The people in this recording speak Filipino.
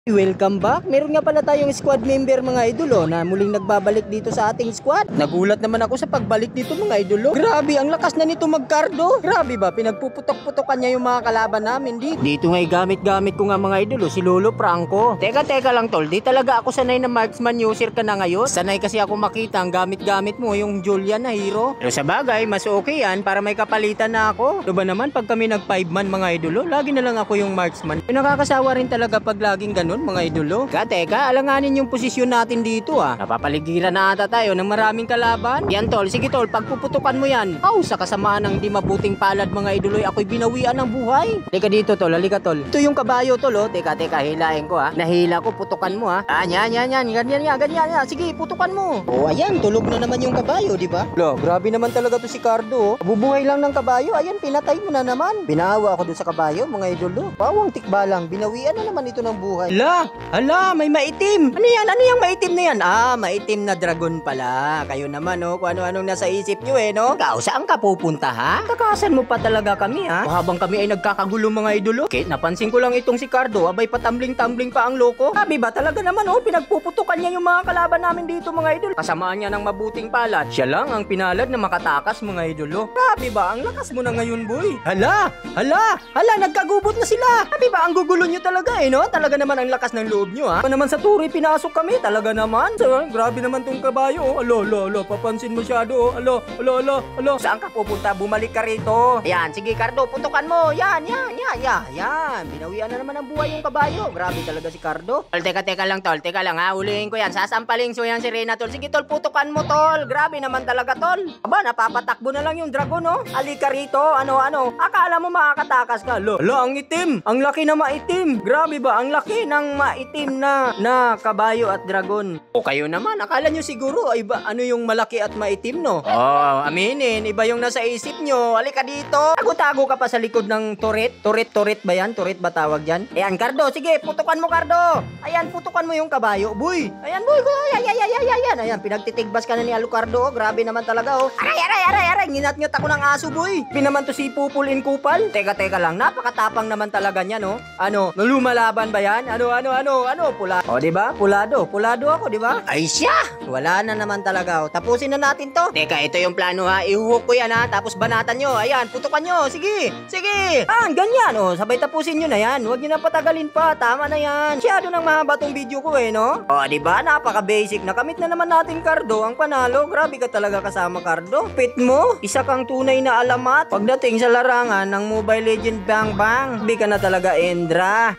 Welcome back. Meron nga pala tayong squad member mga idolo na muling nagbabalik dito sa ating squad. Nagulat naman ako sa pagbalik dito mga idolo. Grabe, ang lakas na nito magkardo. Grabe ba, pinagpuputok-putokan niya yung mga kalaban namin dito. Dito nga'y gamit-gamit ko nga mga idolo, si Lolo Franco. Teka lang tol, di talaga ako sanay na marksman user ka na ngayon. Sanay kasi ako makita ang gamit-gamit mo yung Julian na hero. Pero sa bagay, mas okay yan para may kapalitan na ako. Ito ba naman pag kami nag 5 man mga idolo, lagi na lang ako yung marksman. Yung nakakasawa rin talaga pag laging ganun mga idolo. Teka, alanganin yung posisyon natin dito ah. Napapaligiran na ata tayo ng maraming kalaban. Yan tol, sige tol, pagpuputukan mo yan. Sa kasamaan ng di mabuting palad mga idolo, ako'y binawian ng buhay. Teka dito tol, halika tol. Ito yung kabayo tol oh. Teka, hilahin ko ha. Nahila ko, putukan mo ha. Yan. Ganyan. Sige, putukan mo. Ayan, tulog na naman yung kabayo, di ba? Grabe naman talaga to si Cardo oh. Bubuhay lang ng kabayo, ayan, pinatay mo na naman. Binawa ako dun sa kabayo mga idolo. Bawang tikbalang, binawian na naman ito ng buhay. Hala, may maitim. Ano yung maitim na yan? Maitim na dragon pala. Kayo naman, no? Kung ano-anong nasa isip nyo, no? Saan ka pupunta, ha? Takasan mo pa talaga kami, ha? Habang kami ay nagkakagulo, mga idolo. Okay, napansin ko lang itong si Cardo. Abay, patambling-tambling pa ang loko. Sabi ba talaga naman, pinagpuputukan niya yung mga kalaban namin dito, mga idolo. Kasamaan niya ng mabuting palad. Siya lang ang pinalad na makatakas, mga idolo. Sabi ba, ang lakas mo na ngayon, boy. Hala, nagkagubot na sila. Sabi ba, ang gugulo nyo talaga, no? Talaga naman ang lakas ng loob nyo ha. Naman sa turi pinasok kami talaga naman. Grabe naman tong kabayo. Alo, papansin masyado. Alo. Saan ka pupunta? Bumalik ka rito. Ayan, sige Cardo, putukan mo. Yan. Binawian na naman ang buhay yung kabayo. Grabe talaga si Cardo. Tol, teka lang ha. Ulihin ko yan. Sasampaling so yan si Reyna tol. Sige tol, putukan mo tol. Grabe naman talaga tol. Aba, napapatakbo na lang yung dragon no. Alika rito. Ano. Akala mo makakatakas ka. Alo, ang itim. Ang laki na maitim. Grabe ba? Ang laki ng maitim na kabayo at dragon. Kayo naman, akala nyo siguro iba ano yung malaki at maitim no? Aminin, iba yung nasa isip nyo. Halika dito. Tago-tago ka pa sa likod ng turret. Turret ba yan? Turret ba tawag yan? Ayan, Cardo, sige, putukan mo Cardo. Ayan, putukan mo yung kabayo. Boy. Ayan, boy. Ayan. Ayan, pinagtitigbas ka na ni Alucardo. Grabe naman talaga Aray. Nginat-ngat ako ng aso, boy. Pinaman to si Pupul in Kupal. Teka lang, napakatapang naman talaga niya no? Lumalaban ba yan? Ano? Pula. Diba? Pulado ako, diba? Ay siya! Wala na naman talaga. Tapusin na natin to. Teka, ito yung plano ha. Ihuhook ko yan ha. Tapos banatan nyo. Ayan, putukan nyo. Sige. Ganyan. Sabay tapusin nyo na yan. Huwag nyo na patagalin pa. Tama na yan. Masyado nang mahaba tong video ko no? Diba? Napaka-basic. Nakamit na naman natin, Cardo. Ang panalo. Grabe ka talaga kasama, Cardo. Pit mo. Isa kang tunay na alamat. Pagdating sa larangan ng Mobile Legend Bang Bang, di ka na talaga Endra.